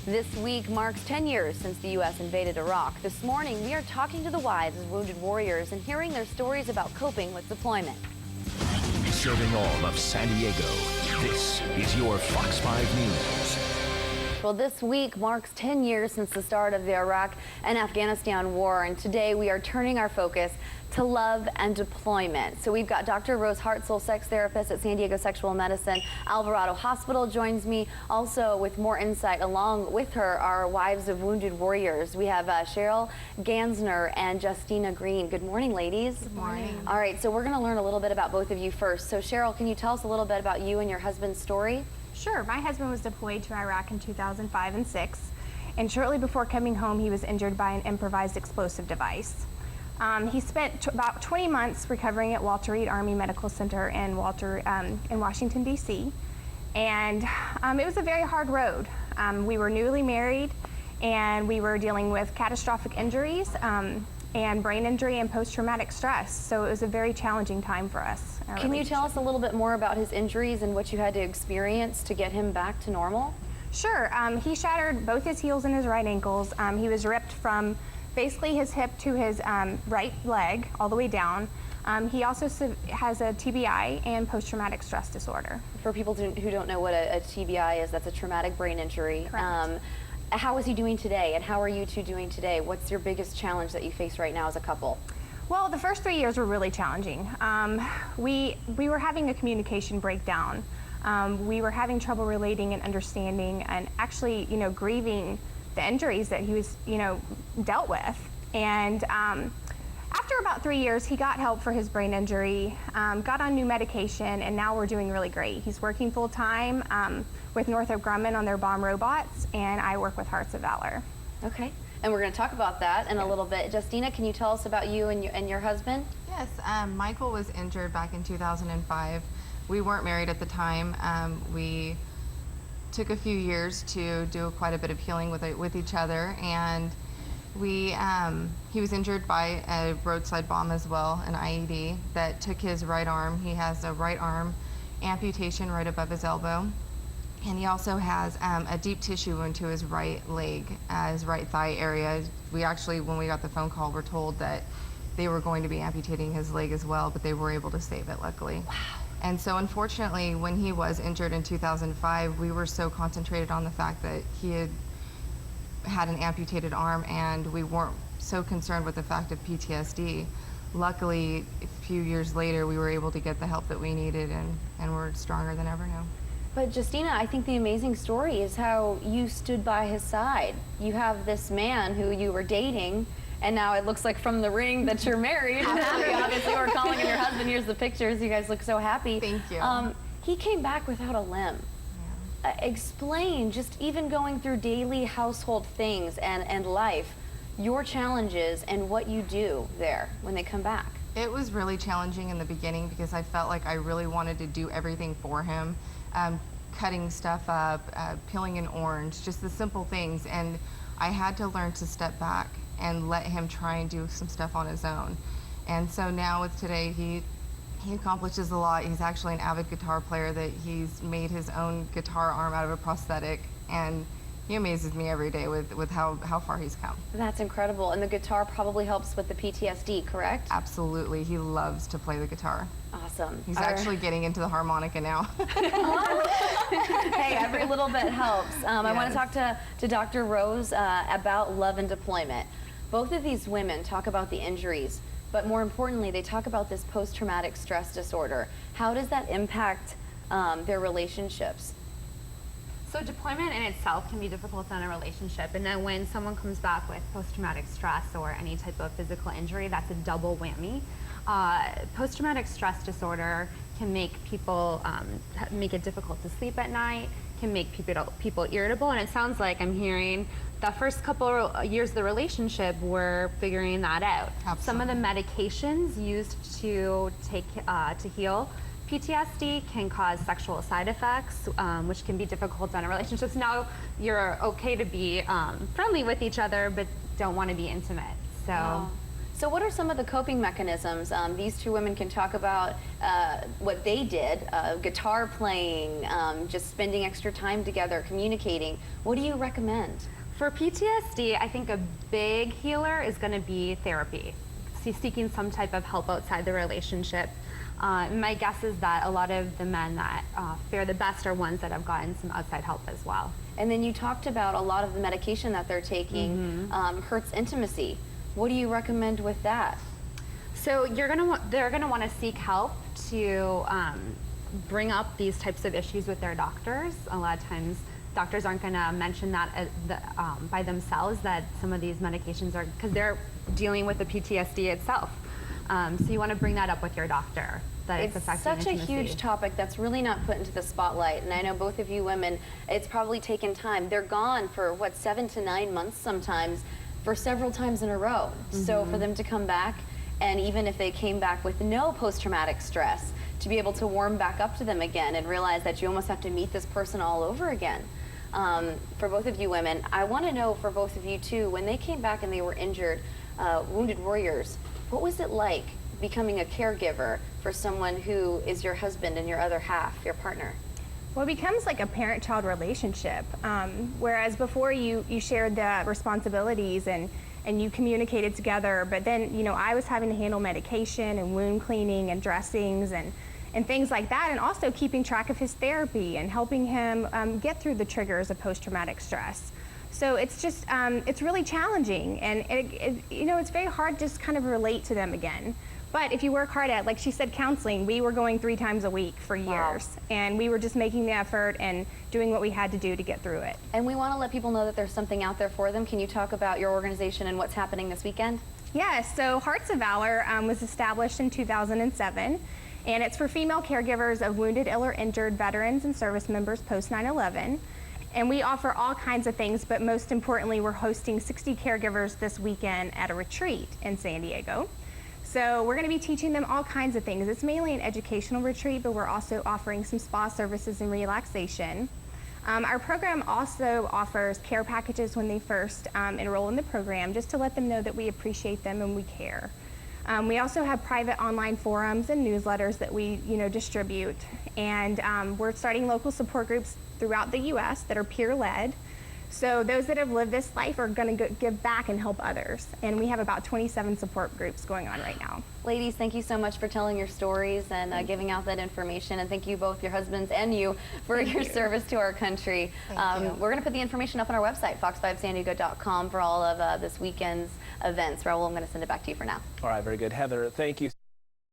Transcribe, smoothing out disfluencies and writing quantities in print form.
This week marks 10 years since the U.S. invaded Iraq. This morning, we are talking to the wives of wounded warriors and hearing their stories about coping with deployment. Serving all of San Diego, this is your Fox 5 News. Well, this week marks 10 years since the start of the Iraq and Afghanistan war, and today we are turning our focus to love and deployment. So we've got Dr. Rose Hartzell, sex therapist at San Diego Sexual Medicine Alvarado Hospital, joins me. Also with more insight along with her are wives of wounded warriors. We have Cheryl Gansner and Justina Green. Good morning, ladies. Good morning. All right, so we're going to learn a little bit about both of you first. So Cheryl, can you tell us a little bit about you and your husband's story? Sure. My husband was deployed to Iraq in 2005 and 6, and shortly before coming home, he was injured by an improvised explosive device. He spent about 20 months recovering at Walter Reed Army Medical Center in Washington, D.C., and it was a very hard road. We were newly married, and we were dealing with catastrophic injuries and brain injury and post-traumatic stress, so it was a very challenging time for us. Can you tell us a little bit more about his injuries and what you had to experience to get him back to normal? Sure. He shattered both his heels and his right ankles. He was ripped from basically his hip to his right leg all the way down. He also has a TBI and post-traumatic stress disorder. For people who don't know what a TBI is, that's a traumatic brain injury. Correct. How is he doing today, and how are you two doing today? What's your biggest challenge that you face right now as a couple? Well, the first 3 years were really challenging. We were having a communication breakdown. We were having trouble relating and understanding and actually, grieving the injuries that he was, dealt with. And after about 3 years, he got help for his brain injury, got on new medication, and now we're doing really great. He's working full time with Northrop Grumman on their bomb robots, and I work with Hearts of Valor. Okay, and we're going to talk about that in a little bit. Justina, can you tell us about you and your husband? Yes, Michael was injured back in 2005. We weren't married at the time. We took a few years to do quite a bit of healing with each other, and he was injured by a roadside bomb as well, an IED, that took his right arm. He has a right arm amputation right above his elbow, and he also has a deep tissue wound to his right leg, his right thigh area. We actually, when we got the phone call, were told that they were going to be amputating his leg as well, but they were able to save it, luckily. Wow. And so unfortunately, when he was injured in 2005, we were so concentrated on the fact that he had an amputated arm, and we weren't so concerned with the fact of PTSD. Luckily, a few years later, we were able to get the help that we needed, and we're stronger than ever now. But Justina, I think the amazing story is how you stood by his side. You have this man who you were dating, and now it looks like from the ring that you're married. Obviously, we're calling him your husband. Here's the pictures. You guys look so happy. Thank you. He came back without a limb. Yeah. Explain, just even going through daily household things and life, your challenges and what you do there when they come back. It was really challenging in the beginning because I felt like I really wanted to do everything for him. Cutting stuff up, peeling an orange, just the simple things. And I had to learn to step back and let him try and do some stuff on his own. And so now with today, he accomplishes a lot. He's actually an avid guitar player that he's made his own guitar arm out of a prosthetic, and he amazes me every day with how far he's come. That's incredible. And the guitar probably helps with the PTSD, correct? Absolutely. He loves to play the guitar. Awesome. He's actually getting into the harmonica now. Hey, every little bit helps. Yes. I want to talk to Dr. Rose about love and deployment. Both of these women talk about the injuries, but more importantly, they talk about this post-traumatic stress disorder. How does that impact their relationships? So deployment in itself can be difficult in a relationship, and then when someone comes back with post-traumatic stress or any type of physical injury, that's a double whammy. Post-traumatic stress disorder can make people make it difficult to sleep at night, can make people irritable, and it sounds like I'm hearing the first couple years of the relationship we're figuring that out. Absolutely. Some of the medications used to take to heal PTSD can cause sexual side effects, which can be difficult in a relationship. So now you're okay to be friendly with each other, but don't want to be intimate. So. Wow. So what are some of the coping mechanisms? These two women can talk about what they did, guitar playing, just spending extra time together, communicating. What do you recommend? For PTSD, I think a big healer is going to be therapy, seeking some type of help outside the relationship. My guess is that a lot of the men that fare the best are ones that have gotten some outside help as well. And then you talked about a lot of the medication that they're taking hurts intimacy. What do you recommend with that? So they're gonna want to seek help to bring up these types of issues with their doctors. A lot of times, doctors aren't gonna mention that by themselves, that some of these medications are, because they're dealing with the PTSD itself. So you want to bring that up with your doctor. That it's affecting such a intimacy. huge topic that's really not put into the spotlight. And I know both of you women, it's probably taken time. They're gone for, what, 7 to 9 months sometimes, for several times in a row. So for them to come back, and even if they came back with no post-traumatic stress, to be able to warm back up to them again and realize that you almost have to meet this person all over again. For both of you women, I want to know for both of you too, when they came back and they were injured, wounded warriors, what was it like becoming a caregiver for someone who is your husband and your other half, your partner? Well, it becomes like a parent-child relationship, whereas before you shared the responsibilities and you communicated together, but then, you know, I was having to handle medication and wound cleaning and dressings and things like that, and also keeping track of his therapy and helping him get through the triggers of post-traumatic stress. So it's just, it's really challenging, and you know, it's very hard to just kind of relate to them again. But if you work hard at, like she said, counseling, we were going 3 times a week for years, and we were just making the effort and doing what we had to do to get through it. And we want to let people know that there's something out there for them. Can you talk about your organization and what's happening this weekend? Yes, so Hearts of Valor was established in 2007, and it's for female caregivers of wounded, ill, or injured veterans and service members post 9/11. And we offer all kinds of things, but most importantly, we're hosting 60 caregivers this weekend at a retreat in San Diego. So we're going to be teaching them all kinds of things. It's mainly an educational retreat, but we're also offering some spa services and relaxation. Our program also offers care packages when they first enroll in the program, just to let them know that we appreciate them and we care. We also have private online forums and newsletters that we, distribute. And we're starting local support groups throughout the U.S. that are peer-led. So those that have lived this life are going to give back and help others. And we have about 27 support groups going on right now. Ladies, thank you so much for telling your stories and giving out that information. And thank you both, your husbands and you, for your service to our country. We're going to put the information up on our website, fox5sandiego.com, for all of this weekend's events. Raul, I'm going to send it back to you for now. All right, very good. Heather, thank you.